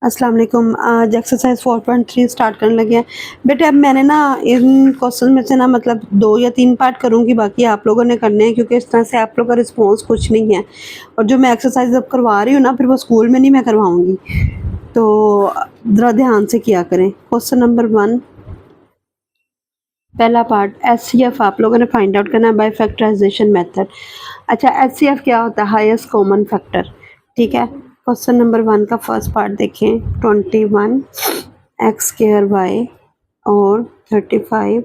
अस्सलाम वालेकुम। आज एक्सरसाइज 4.3 स्टार्ट करने लगे हैं। बेटे अब मैंने ना इन क्वेश्चन में से ना मतलब 2 या 3 पार्ट करूँगी, बाकी आप लोगों ने करने हैं क्योंकि इस तरह से आप लोग का रिस्पॉन्स कुछ नहीं है। और जो मैं एक्सरसाइज अब करवा रही हूँ ना, फिर वो स्कूल में नहीं मैं करवाऊँगी। तो ज़रा ध्यान से किया करें। क्वेश्चन नंबर 1, पहला पार्ट एचसीएफ आप लोगों ने फाइंड आउट करना है बाय फैक्टराइजेशन मेथड। अच्छा, एचसीएफ क्या होता है? Highest common factor. ठीक है, क्वेश्चन नंबर 1 का फर्स्ट पार्ट देखें। 21 एक्स स्क्वायर वाई और 35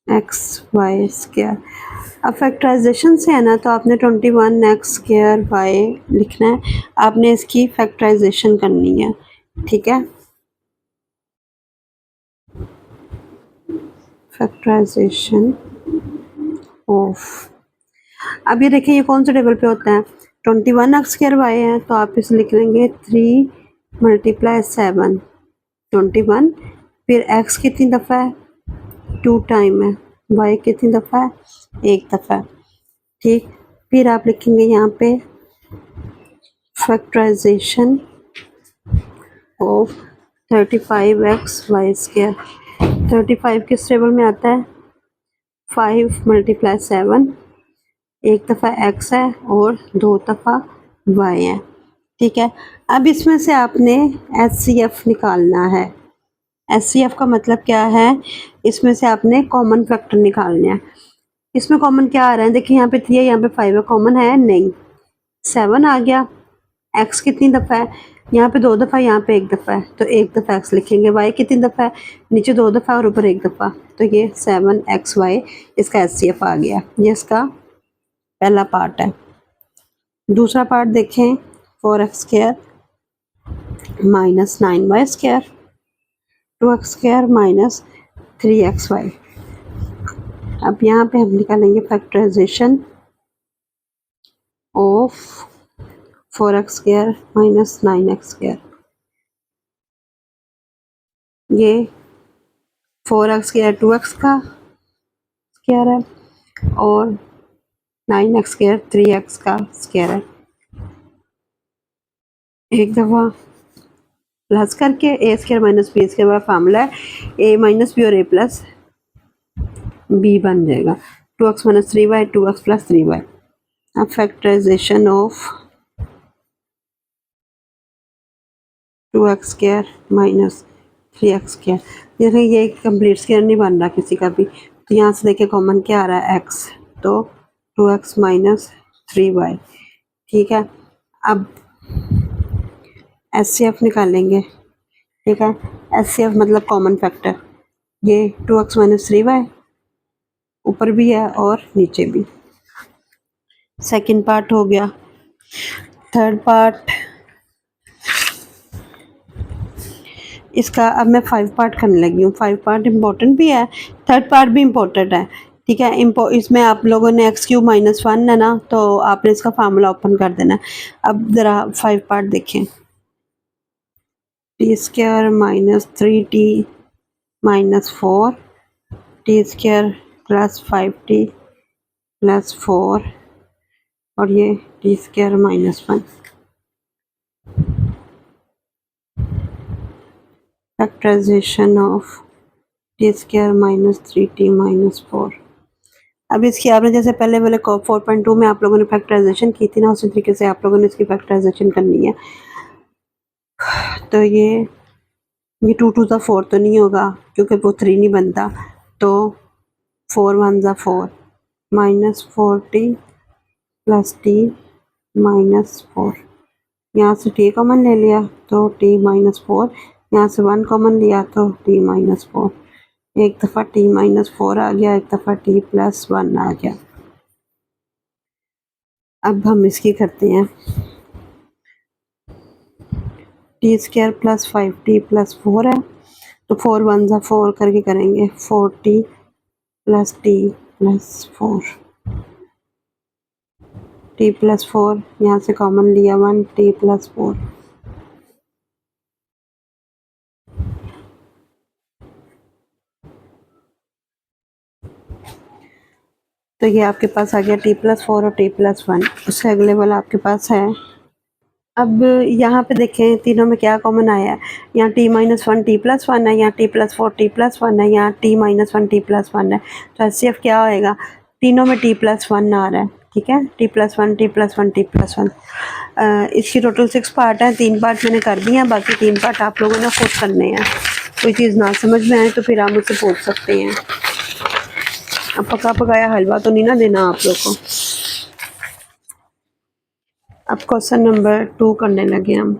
एक्स वाई स्क्वायर। अब फैक्टराइजेशन से है ना, तो आपने 21 एक्स स्क्वायर वाई लिखना है। आपने इसकी फैक्टराइजेशन करनी है। ठीक है, फैक्टराइजेशन ऑफ, अब ये देखिए ये कौन से टेबल पे होता है? 21 एक्स स्क्वायर वाई है, तो आप इसे लिख लेंगे 3 × 7 21। फिर एक्स कितनी दफ़ा है? 2 टाइम है। वाई कितनी दफ़ा है? 1 दफ़ा है। ठीक, फिर आप लिखेंगे यहाँ पे factorisation of 35 X Y square. 35 किस टेबल में आता है? 5 × 7, एक दफ़ा एक्स है और 2 दफ़ा वाई है। ठीक है, अब इसमें से आपने एचसीएफ निकालना है। एचसीएफ का मतलब क्या है? इसमें से आपने कॉमन फैक्टर निकालने हैं। इसमें कॉमन क्या आ रहा है? देखिए यहाँ पे 3 है, यहाँ पे 5 है, कॉमन है नहीं। 7 आ गया। एक्स कितनी दफ़ा है? यहाँ पे 2 दफ़ा, यहाँ पे 1 दफ़ा है, तो 1 दफ़ा एक्स लिखेंगे। वाई कितनी दफ़ा है? नीचे 2 दफ़ा और ऊपर 1 दफ़ा, तो ये 7 एक्स वाई इसका एचसीएफ आ गया। ये इसका पहला पार्ट है। दूसरा पार्ट देखें, 4x square minus 9y square, 2x square minus 3xy। अब यहाँ पे हम निकालेंगे factorisation of 4x square minus 9x square. ये 4x स्क्वायर 2x का स्क्वायर है और 9x स्क्वायर 3x का स्क्वायर है। एक दफ़ा प्लस करके ए स्क्वायर माइनस बी स्क्वायर वाला फार्मूला है, ए माइनस बी और ए प्लस बी बन जाएगा। 2x minus 3y 2x plus 3y। अब factorisation of 2x square minus 3x square. देखिए ये कंप्लीट स्क्वायर नहीं बन रहा किसी का भी, तो यहाँ से देखिए कॉमन क्या आ रहा है? x, तो 2x माइनस 3y। ठीक है, अब एचसीएफ निकालेंगे। ठीक है, एचसीएफ मतलब कॉमन फैक्टर। ये 2x माइनस 3y ऊपर भी है और नीचे भी। सेकंड पार्ट हो गया। थर्ड पार्ट इसका अब मैं 5 पार्ट करने लगी हूँ। 5 पार्ट इम्पोर्टेंट भी है, थर्ड पार्ट भी इम्पोर्टेंट है। ठीक है, इसमें आप लोगों ने एक्स क्यूब माइनस 1 है ना, तो आपने इसका फार्मूला ओपन कर देना है। अब ज़रा 5 पार्ट देखें। T square minus 3t minus 4, t square plus 5t plus 4 और ये t square minus 1। Factorisation of t square minus 3t minus 4। अब इसकी आपने जैसे पहले वाले 4.2 में आप लोगों ने फैक्टराइजेशन की थी ना, उसी तरीके से आप लोगों ने इसकी फैक्टराइजेशन करनी है। तो ये 2 टू ज़ा 4 तो नहीं होगा क्योंकि वो 3 नहीं बनता, तो 4 1 ज़ा 4 minus 4t plus t minus 4। यहाँ से t कॉमन ले लिया तो t माइनस 4, यहाँ से 1 कॉमन लिया तो t माइनस 4। एक दफ़ा t माइनस 4 आ गया, एक दफ़ा t प्लस 1 आ गया। अब हम इसकी करते हैं T square plus 5t plus 4 है, तो 4 1 ज़ा 4 करके करेंगे 4t plus t plus 4। t plus 4 यहाँ से कॉमन लिया 1 t प्लस 4। तो ये आपके पास आ गया t प्लस 4 और t प्लस 1। उससे अगले वाला आपके पास है अब यहाँ पे देखें तीनों में क्या कॉमन आया है, यहाँ t-1 t+1 है, यहाँ t+4 t+1 है, यहाँ t-1 t+1 है। तो HCF क्या होएगा, तीनों में t+1 आ रहा है, ठीक है, t+1 t+1 t+1। इसकी टोटल 6 पार्ट हैं, 3 पार्ट मैंने कर दिए हैं, बाकी 3 पार्ट आप लोगों ने खुद करने हैं। कोई चीज़ ना समझ में आए तो फिर आप मुझसे पूछ सकते हैं। अब पका पकाया हलवा तो नहीं ना देना आप लोग को। अब क्वेश्चन नंबर 2 करने लगे हम।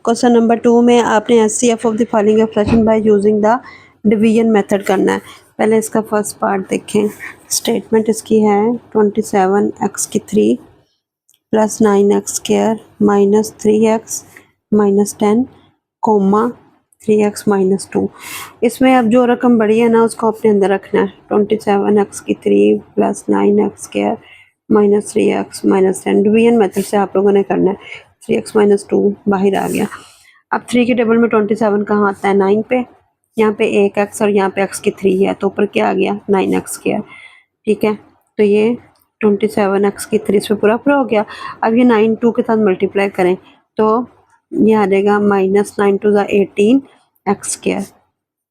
क्वेश्चन नंबर 2 में आपने HCF of the following expression by using the division method करना है। पहले इसका फर्स्ट पार्ट देखें। स्टेटमेंट इसकी है 27x3 plus 9x² minus 3x minus 10 comma 3x minus 2। इसमें अब जो रकम बड़ी है ना उसको अपने अंदर रखना है। 27x3 plus 9x² minus 3x minus 10 division method से आप लोगों ने करना है। 3x माइनस 2 बाहर आ गया। अब 3 के टेबल में 27 कहाँ आता है, 9 पे। यहाँ पे 1x और यहाँ पे x3 है तो ऊपर क्या आ गया, 9x²। ठीक है, तो ये 27x3 इसमें पूरा पूरा हो गया। अब ये 9 2 के साथ मल्टीप्लाई करें तो ये आ जाएगा माइनस 9 2 18x²।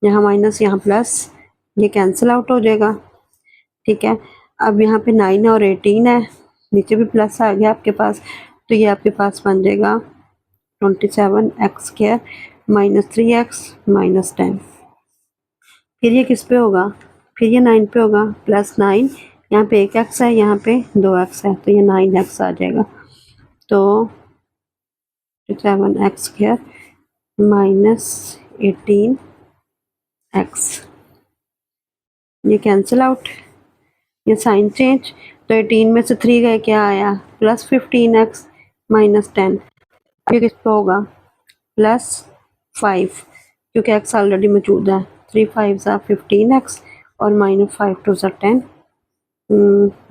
यहाँ माइनस यहाँ प्लस, ये कैंसिल आउट हो जाएगा। ठीक है, अब यहाँ पे 9 और 18 है, नीचे भी प्लस आ गया आपके पास, तो ये आपके पास बन जाएगा 27x² माइनस 3x माइनस 10। फिर ये किस पे होगा, फिर ये 9 पे होगा, प्लस 9, यहाँ पे 1x है, यहाँ पे 2x है, तो ये 9x आ जाएगा। तो 7x² माइनस 18x, ये कैंसिल आउट, ये साइन चेंज, तो 18 में से 3 गए, क्या आया, प्लस 15x माइनस 10। ये किस पे होगा, प्लस 5, क्योंकि x ऑलरेडी मौजूद है। 3 5 15x और माइनस 5 2 10।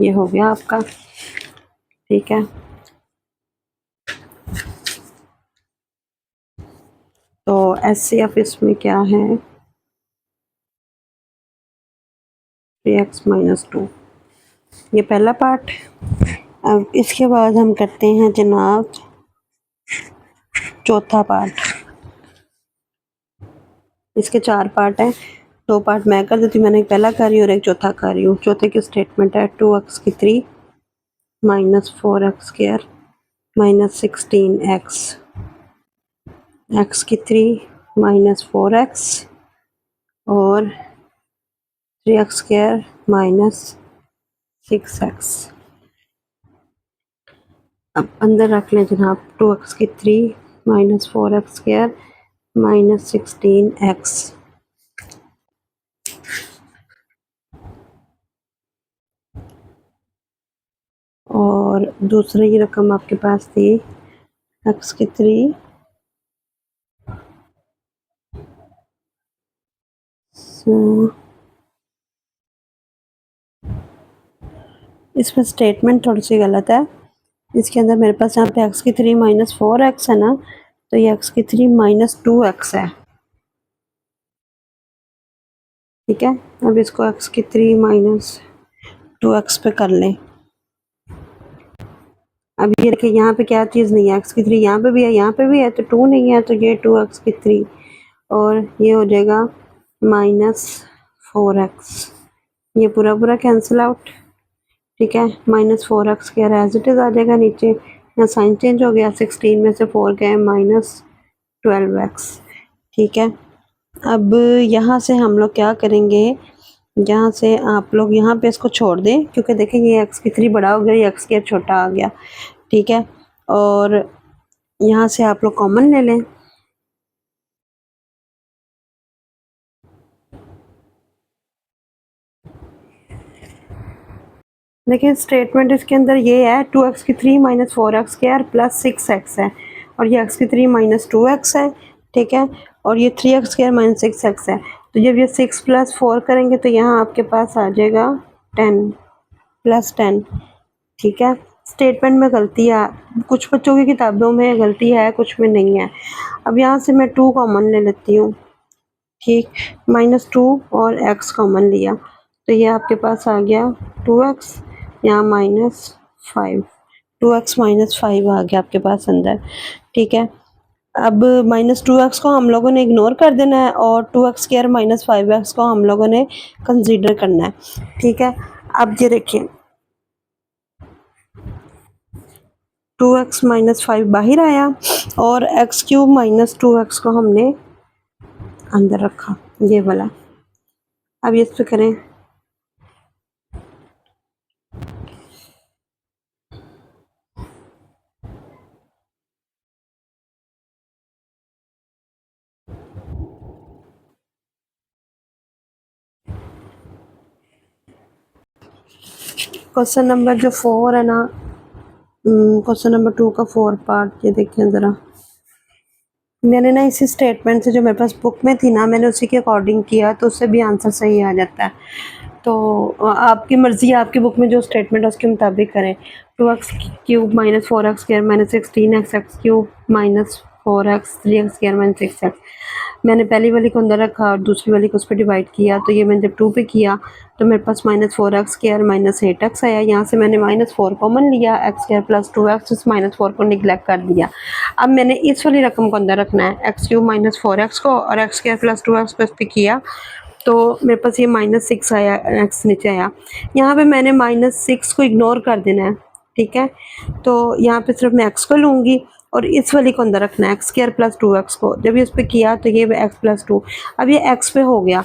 ये हो गया आपका। ठीक है, तो HCF इसमें क्या है, 3x माइनस 2, ये पहला पार्ट। अब इसके बाद हम करते हैं जनाब चौथा पार्ट। इसके 4 पार्ट हैं, 2 पार्ट मैं कर देती हूँ, मैंने एक पहला कर रही हूँ और एक चौथा कर रही हूँ। चौथे की स्टेटमेंट है 2x3 minus 4x² minus 16x, x3 minus 4x और 3x² माइनस 6x। अब अंदर रख लें जनाब 2x3 minus 4x² minus 16x। और दूसरी रकम आपके पास थी x3 इसमें स्टेटमेंट थोड़ी सी गलत है। इसके अंदर मेरे पास यहाँ पे x3 माइनस 4x है ना, तो ये x3 माइनस 2x है। ठीक है, अब इसको x3 माइनस 2x पे कर लें। अब ये देखिए यहाँ पे क्या चीज़ नहीं है, x3 यहाँ पे भी है, यहाँ पे भी है, तो 2 नहीं है, तो ये 2x3 और ये हो जाएगा माइनस 4x, ये पूरा पूरा कैंसिल आउट। ठीक है, माइनस 4x क्या एज इट इज़ आ जाएगा नीचे, यहाँ साइन चेंज हो गया, 16 में से 4 गए माइनस 12x। ठीक है, अब यहाँ से हम लोग क्या करेंगे, यहाँ से आप लोग यहाँ पे इसको छोड़ दें, क्योंकि देखें ये x3 बड़ा हो गया, ये x² छोटा आ गया। ठीक है, और यहाँ से आप लोग कॉमन ले लें। देखिए स्टेटमेंट इसके अंदर ये है 2x3 minus 4x² plus 6x है, और ये x3 माइनस 2x है। ठीक है, और ये 3x² माइनस 6x है, तो जब ये 6 प्लस 4 करेंगे तो यहाँ आपके पास आ जाएगा 10 प्लस 10। ठीक है, स्टेटमेंट में गलती है, कुछ बच्चों की किताबों में गलती है, कुछ में नहीं है। अब यहाँ से मैं 2 कॉमन ले लेती हूँ। ठीक, -2 और x कॉमन लिया, तो ये आपके पास आ गया 2x, यहाँ -5, 2x -5 आ गया आपके पास अंदर, ठीक है। अब -2x को हम लोगों ने इग्नोर कर देना है और 2x² -5x को हम लोगों ने कंसीडर करना है, ठीक है। अब ये देखिए 2x -5 बाहर आया और x³ -2x को हमने अंदर रखा, ये वाला। अब ये इस पे करें, क्वेश्चन नंबर जो 4 है ना, क्वेश्चन नंबर 2 का 4 पार्ट, ये देखिए ज़रा। मैंने ना इसी स्टेटमेंट से जो मेरे पास बुक में थी ना, मैंने उसी के अकॉर्डिंग किया, तो उससे भी आंसर सही आ जाता है। तो आपकी मर्ज़ी है, आपकी बुक में जो स्टेटमेंट है उसके मुताबिक करें। 2x³ -4x² -16x x³ -4x 3x² -6x। मैंने पहली वाली को अंदर रखा और दूसरी वाली को उस पर डिवाइड किया, तो ये मैंने जब 2 पे किया तो मेरे पास -4x² -8x आया। यहाँ से मैंने -4 कॉमन लिया, x² + 2x, इस -4 को निगलेक्ट कर दिया। अब मैंने इस वाली रकम को अंदर रखना है, x³ -4x को, और x² + 2x को इस पर किया तो मेरे पास ये -6 आया, x नीचे आया। यहाँ पे मैंने -6 को इग्नोर कर देना है, ठीक है। तो यहाँ पे सिर्फ मैं x को लूँगी और इस वाली को अंदर रखना है, x² + 2x को। जब ये उस पर किया तो ये x + 2, अब ये x पे हो गया,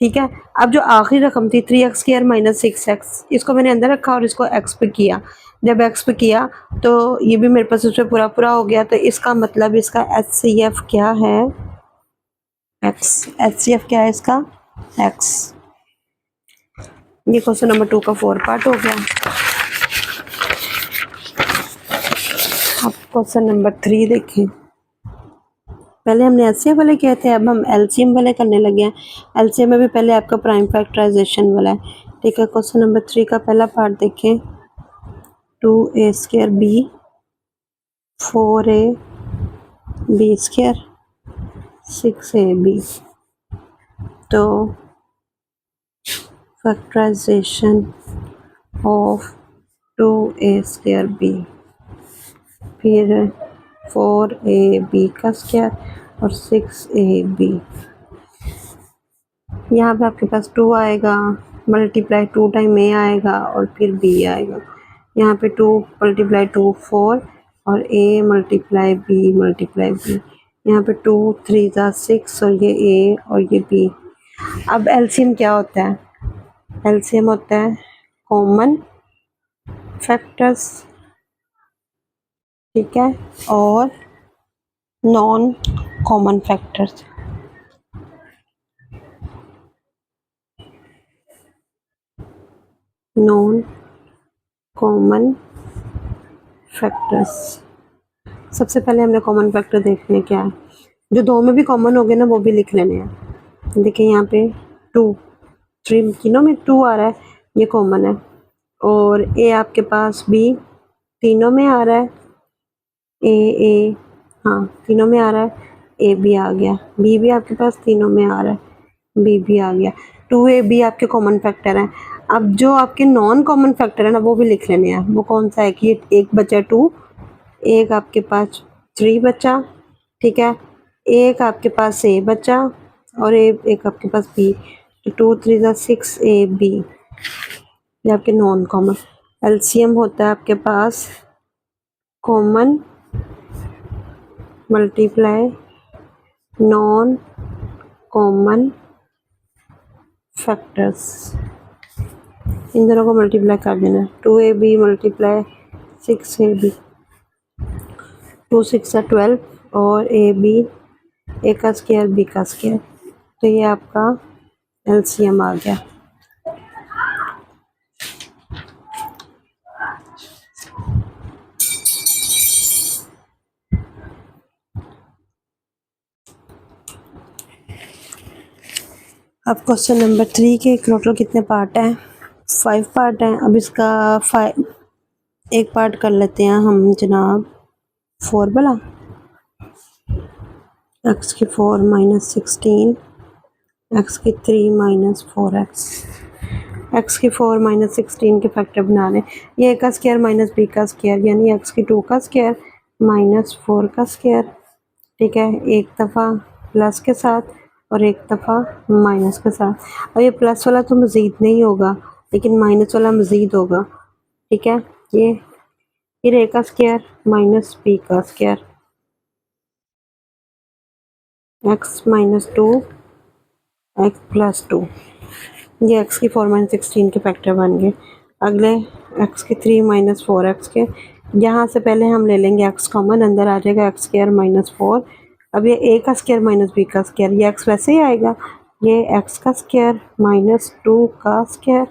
ठीक है। अब जो आखिरी रकम थी 3x² -6x, इसको मैंने अंदर रखा और इसको x पे किया। जब x पे किया तो ये भी मेरे पास उसमें पूरा पूरा हो गया। तो इसका मतलब इसका HCF क्या है, x। HCF क्या है इसका, x। ये क्वेश्चन नंबर 2 का 4 पार्ट हो गया। अब क्वेश्चन नंबर 3 देखें। पहले हमने एचसीएफ वाले किए थे, अब हम एलसीएम वाले करने लगे हैं। एलसीएम में भी पहले आपका प्राइम फैक्टराइजेशन वाला है, ठीक है। क्वेश्चन नंबर 3 का पहला पार्ट देखें। 2a² b 4ab² 6ab। तो फैक्टराइजेशन ऑफ 2a² b, फिर 4ab का स्क्वायर और 6ab। यहाँ पे आपके पास 2 आएगा, मल्टीप्लाई 2 टाइम a आएगा और फिर b आएगा। यहाँ पे 2 × 2 4 और a × b। यहाँ पे 2 3 6 और ये a और ये b। अब एलसीएम क्या होता है, एलसीएम होता है कॉमन फैक्टर्स, ठीक है, और non common factors. Non common factors, सबसे पहले हमने कॉमन फैक्टर देखने क्या है, जो दो में भी कॉमन हो गए ना वो भी लिख लेने हैं। देखिए यहाँ पे 2 3 तीनों में 2 आ रहा है, ये कॉमन है। और ए आपके पास बी तीनों में आ रहा है, ए हाँ तीनों में आ रहा है, ए भी आ गया, बी भी आपके पास तीनों में आ रहा है, बी भी आ गया। 2ab आपके कॉमन फैक्टर हैं। अब जो आपके नॉन कॉमन फैक्टर है ना वो भी लिख लेने हैं। वो कौन सा है कि एक बचा 2, एक आपके पास 3 बचा, ठीक है, एक आपके पास ए बचा और एक आपके पास बी। तो 2 3 6ab, ये आपके नॉन कॉमन। एलसीएम होता है आपके पास common multiply non common factors, इन दोनों को मल्टीप्लाई कर देना। 2ab × 6ab, 2 6 12 और ab ए का स्क्वायर बी का स्क्वायर। तो ये आपका एलसीएम आ गया। अब क्वेश्चन नंबर 3 के टोटल कितने पार्ट हैं, 5 पार्ट हैं। अब इसका एक पार्ट कर लेते हैं हम जनाब 4 वाला। x⁴ - 16 x⁴ - 4x। एक्स की 4 माइनस 16 के फैक्टर बना लें। ये ए का स्क्वायर माइनस बी का स्क्वायर यानी एक्स की 2 का स्क्वायर माइनस 4 का स्क्वायर, ठीक है, एक दफ़ा प्लस के साथ और एक दफ़ा माइनस के साथ। और ये प्लस वाला तो मज़ीद नहीं होगा लेकिन माइनस वाला मज़ीद होगा, ठीक है। ये फिर ए का स्क्वायर माइनस बी का square, x minus 2 x plus 2, ये एक्स की 4 माइनस 16 के फैक्टर बन गए। अगले एक्स की 3 माइनस 4 एक्स के, यहाँ से पहले हम ले लेंगे एक्स कॉमन, अंदर आ जाएगा एक्स स्क्वायर माइनस 4। अब ये ए का स्क्वायर माइनस बी का स्क्वायर, ये एक्स वैसे ही आएगा, ये एक्स का स्क्वायर माइनस 2 का square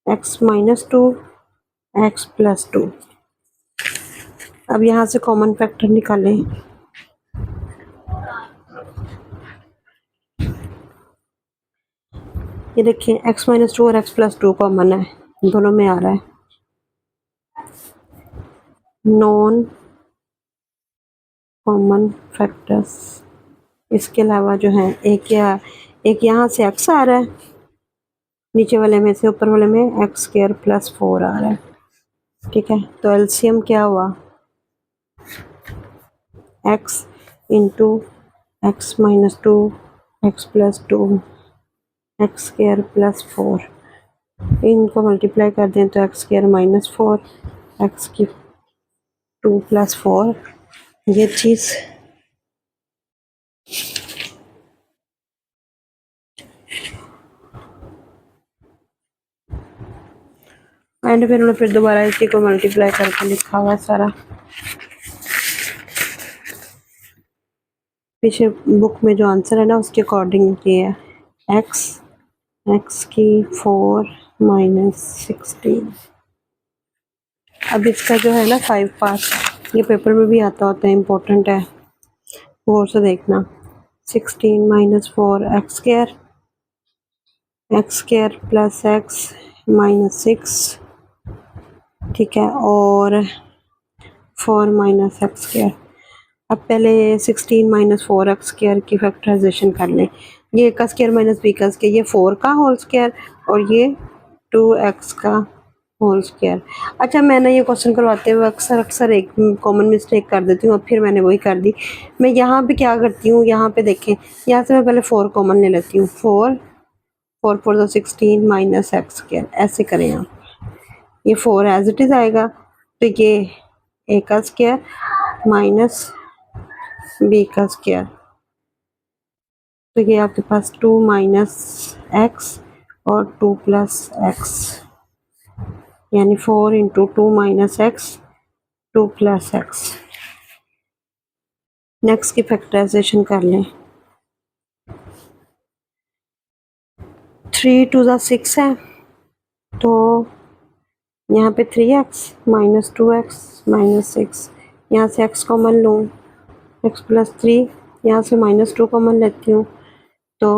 x minus 2 x plus 2। अब यहाँ से कॉमन फैक्टर निकालें। ये देखिए एक्स माइनस 2 और एक्स प्लस 2 कॉमन है, दोनों में आ रहा है। नॉन कॉमन फैक्टर्स, इसके अलावा जो है एक यहाँ से एक्स आ रहा है, नीचे वाले में से ऊपर वाले में एक्स स्क्वायर प्लस 4 आ रहा है, ठीक है। तो एलसीएम क्या हुआ, x into X minus 2 x plus 2 x square plus 4, इनको मल्टीप्लाई कर दें तो एक्स स्क्वायर माइनस 4 एक्स की 2 प्लस 4, ये चीज़ एंड फिर दोबारा इसी को मल्टीप्लाई करके लिखा हुआ सारा, पीछे बुक में जो आंसर है ना उसके अकॉर्डिंग ये है, एक्स की 4 माइनस 16। अब इसका जो है ना 5 पार्ट, ये पेपर में भी आता होता है, इम्पोर्टेंट है, गौर से देखना। 16 minus 4 x square plus x minus 6, ठीक है, और 4 माइनस एक्स स्क्वायर। अब पहले 16 माइनस 4 एक्स स्क्वायर की फैक्टराइजेशन कर लें। ये का स्क्वायर माइनस बी का स्क्वायर, ये 4 का होल स्क्वायर और ये 2x का होल स्क्वायर। अच्छा, मैंने ये क्वेश्चन करवाते हुए अक्सर एक कॉमन मिस्टेक कर देती हूँ, अब फिर मैंने वही कर दी। मैं यहाँ पे क्या करती हूँ, यहाँ पे देखें, यहाँ से मैं पहले 4 कॉमन ले लेती हूँ, 4 4 4 तो 16 माइनस एक्स स्क्वायर, ऐसे करें आप, ये 4 एज इट इज़ आएगा, तो ये ए का स्क्वायर माइनस बी का स्क्वायर, तो ये आपके पास 2 माइनस एक्स और 2 प्लस एक्स, यानी 4 into 2 minus x 2 plus x. Next की फैक्टराइजेशन कर लें। 3 टू ज़ा 6 है, तो यहाँ पे 3x माइनस 2x माइनस 6, यहाँ से x कॉमन लूँ, x प्लस 3, यहाँ से माइनस 2 कॉमन लेती हूँ तो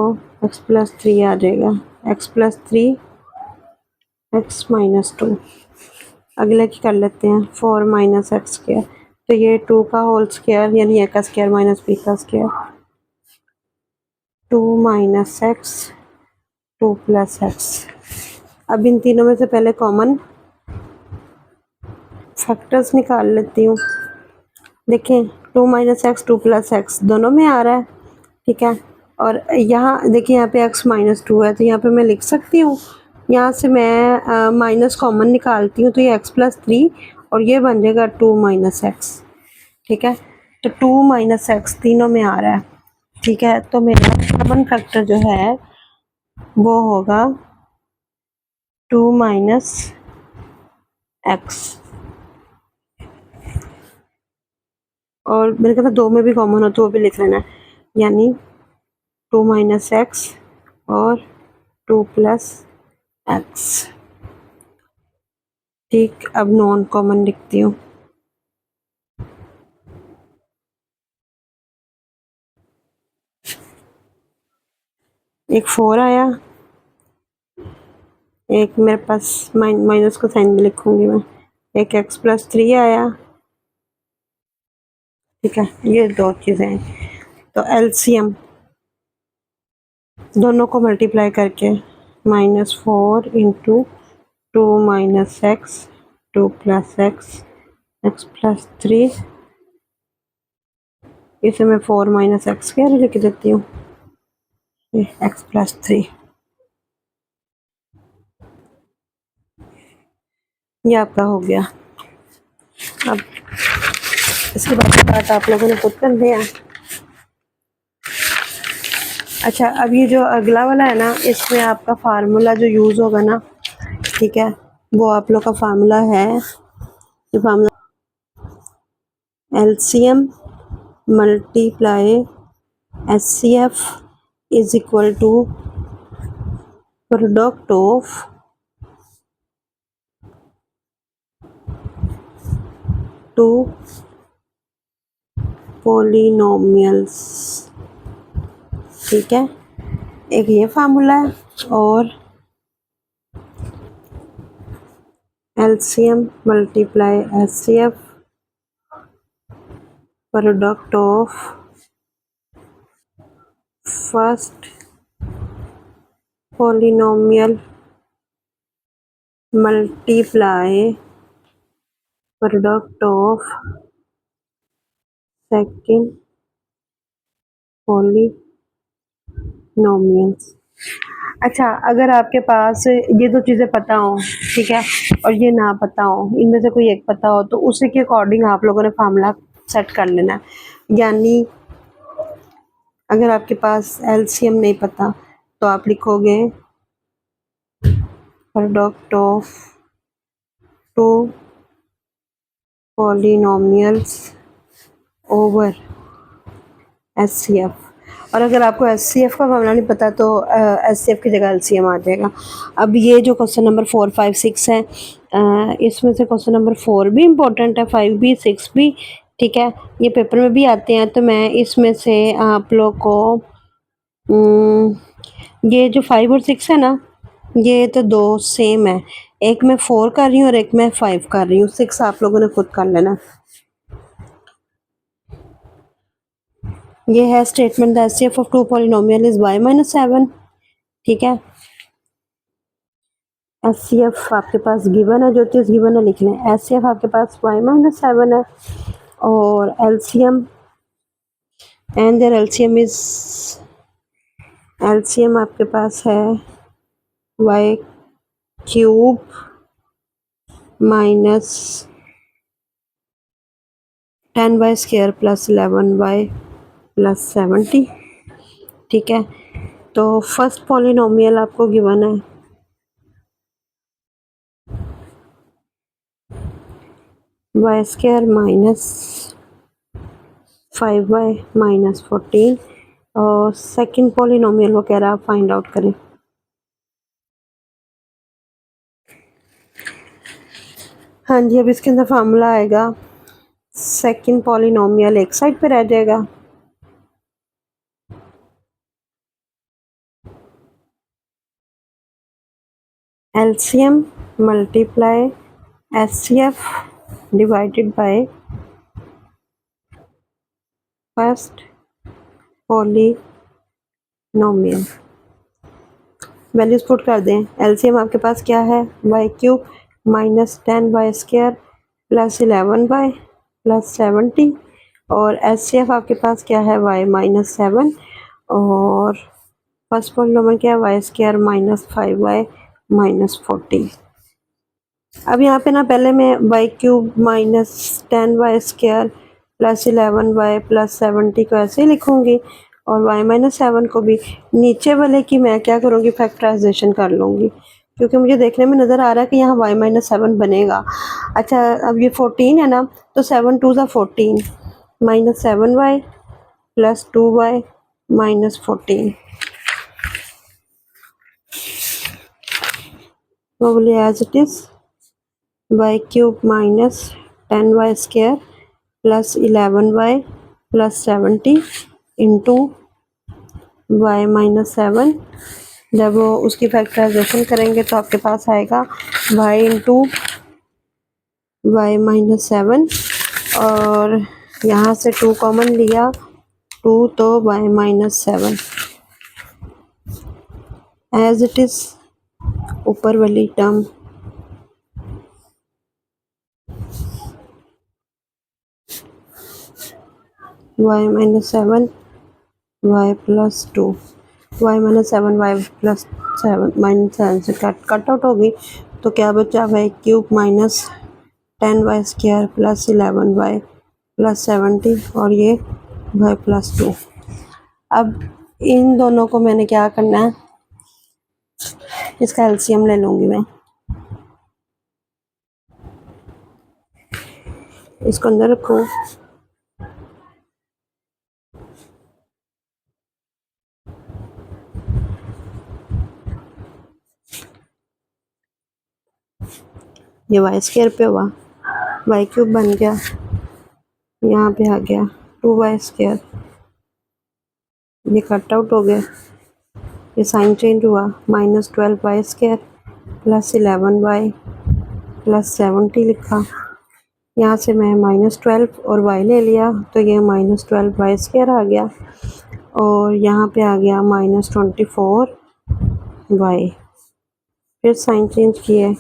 x प्लस 3 आ जाएगा, x प्लस 3 x माइनस 2। अगले की कर लेते हैं, 4 माइनस एक्स स्क्वायर, तो ये 2 का होल स्क्वायर यानी ए का स्क्वायर माइनस बी का square, 2 minus x 2 plus x. अब इन तीनों में से पहले कॉमन फैक्टर्स निकाल लेती हूँ। देखें 2 माइनस एक्स 2 प्लस एक्स दोनों में आ रहा है, ठीक है, और यहाँ देखिए यहाँ पे x माइनस 2 है, तो यहाँ पे मैं लिख सकती हूँ, यहाँ से मैं माइनस कॉमन निकालती हूँ तो ये x प्लस 3 और ये बन जाएगा 2 माइनस एक्स, ठीक है, तो 2 माइनस एक्स तीनों में आ रहा है, ठीक है, तो मेरा कॉमन फैक्टर जो है वो होगा 2 माइनस एक्स, और मेरे ख्याल 2 में भी कॉमन हो तो वो भी लिख लेना है, यानी 2 माइनस एक्स और 2 प्लस एक्स, ठीक। अब नॉन कॉमन लिखती हूँ, एक 4 आया, एक मेरे पास माइनस को साइन में लिखूंगी मैं, एक x प्लस 3 आया, ठीक है, ये दो चीज़ें हैं। तो एलसीएम दोनों को मल्टीप्लाई करके -4 into 2 minus x 2 plus x plus 3, इसे मैं 4 माइनस एक्स क्या लिख देती हूँ, एक्स प्लस 3। ये आपका हो गया। अब इसके बाद पार्ट आप लोगों ने पुट कर दिया। अच्छा, अब ये जो अगला वाला है ना, इसमें आपका फार्मूला जो यूज़ होगा ना, ठीक है, वो आप लोग का फार्मूला है, ये formula LCM multiply HCF is equal to product of two polynomials. ठीक है, एक ये फार्मूला है, और LCM multiply HCF product of first polynomial multiply product of second polynomials. अच्छा, अगर आपके पास ये दो चीज़ें पता हो, ठीक है, और ये ना पता हो, इनमें से कोई एक पता हो, तो उसी के अकॉर्डिंग आप लोगों ने फार्मूला सेट कर लेना है। यानी अगर आपके पास एलसीएम नहीं पता तो आप लिखोगे product of two polynomials over HCF. और अगर आपको एचसीएफ का फार्मूला नहीं पता तो एचसीएफ की जगह एलसीएम आ जाएगा। अब ये जो क्वेश्चन नंबर 4, 5, 6 है, इसमें से क्वेश्चन नंबर 4 भी इम्पोर्टेंट है, 5 भी, 6 भी, ठीक है, ये पेपर में भी आते हैं। तो मैं इसमें से आप लोग को ये जो 5 और 6 है ना, ये तो दो सेम है, एक मैं 4 कर रही हूँ और एक मैं 5 कर रही हूँ, 6 आप लोगों ने खुद कर लेना। ये है statement, the HCF of two polynomial is y minus 7। ठीक है, एचसीएफ आपके पास गिवन है, जो चीज़ गिवन है लिख लें। एचसीएफ आपके पास y माइनस 7 है, और एलसीएम एंड देयर एलसीएम आपके पास है y cube minus 10y square plus 11y plus 70। ठीक है, तो फर्स्ट पॉलिनोमियल आपको गिवन है y square minus 5y minus 14, और सेकंड पॉलिनोमियल वो कह रहा है आप फाइंड आउट करें। हाँ जी, अब इसके अंदर फार्मूला आएगा, सेकंड पॉलिनोमियल एक साइड पे रह जाएगा, LCM multiply HCF divided by first polynomial. Values put कर दें। एलसीएम आपके पास क्या है, y cube minus 10y square plus 11y plus 70, और एचसीएफ आपके पास क्या है, y माइनस 7, और फर्स्ट पॉलिनोमियल क्या है, y square minus 5y minus 40। अब यहाँ पे ना पहले मैं y cube minus 10y square plus 11y plus 70 को ऐसे ही लिखूँगी, और y माइनस 7 को भी नीचे वाले की मैं क्या करूँगी, फैक्टराइजेशन कर लूँगी, क्योंकि मुझे देखने में नज़र आ रहा है कि यहाँ y माइनस 7 बनेगा। अच्छा, अब ये 14 है ना, तो 7 2 ज़ा 14 minus 7y plus 2y minus 14, वो बोले as it is y cube minus 10y square plus 11y plus 70 into y minus 7। जब वो उसकी फैक्टराइजेशन करेंगे तो आपके पास आएगा y इंटू y माइनस 7, और यहाँ से 2 कॉमन लिया, 2 तो y minus 7 as it is ऊपर वाली term y minus 7 y plus 2, y minus 7 y plus 7 minus 7 से कट आउट होगी तो क्या बचा y cube minus 10y square plus 11y plus 70 और ये y प्लस 2। अब इन दोनों को मैंने क्या करना है, इसका एलसीएम ले लूँगी मैं, इसको अंदर रखो। ये वाई स्क्वायर पे हुआ, वाई क्यूब बन गया, यहाँ पे आ गया 2y स्क्वायर, ये कट आउट हो गया, ये साइन चेंज हुआ, minus 12y square plus 11y plus 70 लिखा, यहाँ से मैं माइनस 12 और y ले लिया तो ये माइनस 12y स्क्वायर आ गया और यहाँ पे आ गया माइनस 24y, फिर साइन चेंज किए,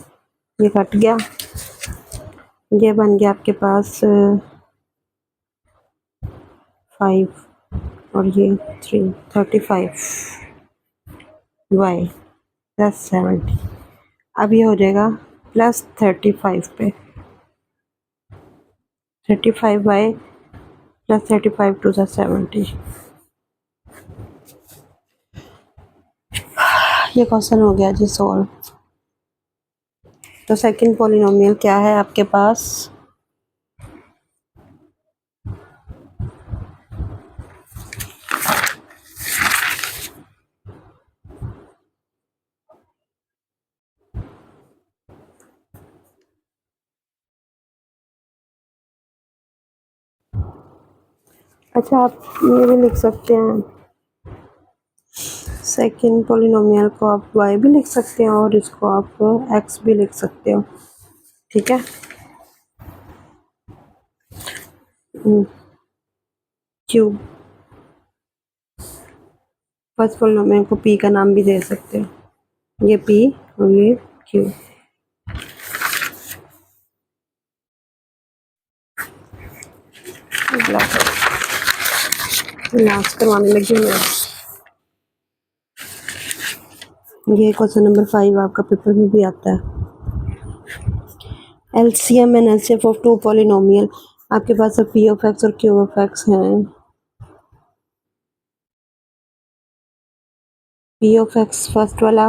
ये कट गया, ये बन गया आपके पास 5 और ये 3 35y प्लस 70। अब ये हो जाएगा प्लस 35 पे 35y प्लस 35 टू द 70। ये क्वेश्चन हो गया जी सॉल्व। तो सेकंड पॉलिनोमियल क्या है आपके पास, अच्छा आप ये भी लिख सकते हैं, सेकंड पॉलिनोमियल को आप y भी लिख सकते हैं और इसको आप x भी लिख सकते हो, ठीक है। क्यूब, फर्स्ट पॉलिनोमियल को p का नाम भी दे सकते हो, ये p और ये q। लास्ट करवाने लगी मैं, ये क्वेश्चन नंबर 5 आपका पेपर में भी आता है। LCM and LCF of two polynomial, आपके पास अब पी ऑफ एक्स और क्यू ऑफ एक्स हैं। पी ऑफ एक्स फर्स्ट वाला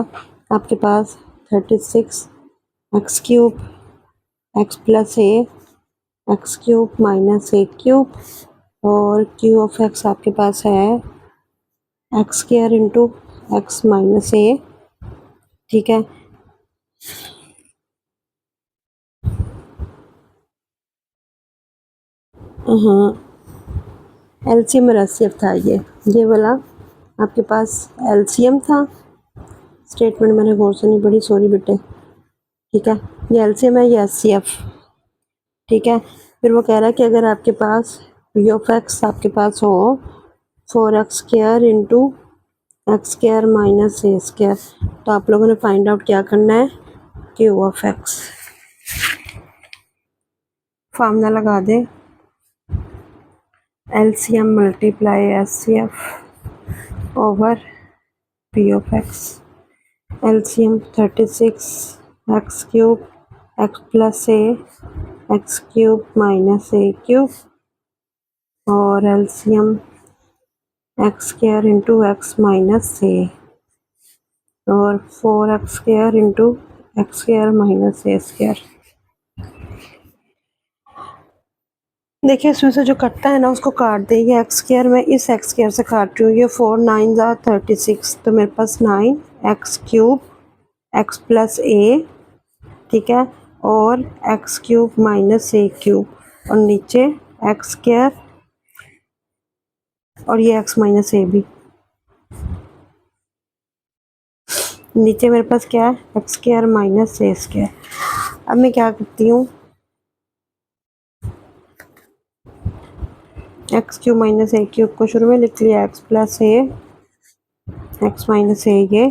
आपके पास 36 X cube X plus A X cube minus A cube, और क्यू ऑफ एक्स आपके पास है X square into X minus A, ठीक है। हाँ एलसीएम और एलसीएफ था, ये वाला आपके पास एलसीएम था, स्टेटमेंट मैंने गौर से नहीं पढ़ी, सॉरी बेटे, ठीक है। ये एलसीएम है, ये एचसीएफ, ठीक है। फिर वो कह रहा है कि अगर आपके पास पी ऑफ एक्स आपके पास हो 4x square into X square minus A square, तो आप लोगों ने फाइंड आउट क्या करना है, क्यू ऑफ एक्स। फार्मूला लगा दे, LCM multiply HCF over P of X. LCM 36 X cube X plus A X cube minus A cube, और LCM X square into X minus A, और 4x square into X square minus A square. देखिए इसमें से जो कटता है ना उसको काट दे, ये एक्स स्क्वायर मैं इस एक्स स्क्वायर से काट रही हूँ, ये 4 9 36, तो मेरे पास 9 एक्स क्यूब एक्स प्लस ए, ठीक है, और x cube minus A cube, और नीचे एक्स स्क्वायर और ये एक्स माइनस ए भी, नीचे मेरे पास क्या है X square minus A square. अब मैं क्या करती हूँ, x cube minus A cube को शुरू में लिख लिया, x plus A x minus ए ये।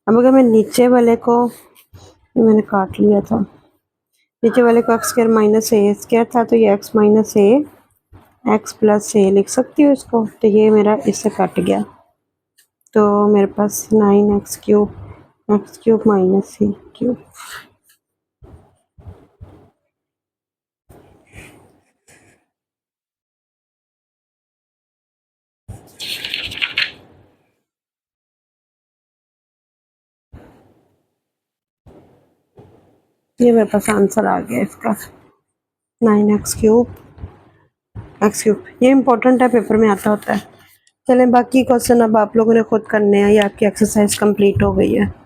अब अगर मैं नीचे वाले को ये मैंने काट लिया था। नीचे वाले को x square minus A square था, तो ये एक्स माइनस ए एक्स प्लस ए लिख सकती हूँ इसको, तो ये मेरा इससे कट गया, तो मेरे पास 9x³ माइनस सी क्यूब। ये मेरे पास आंसर आ गया इसका, 9x³ x³। ये इंपॉर्टेंट है, पेपर में आता होता है। चलें बाकी क्वेश्चन अब आप लोगों ने खुद करने हैं, ये आपकी एक्सरसाइज कंप्लीट हो गई है।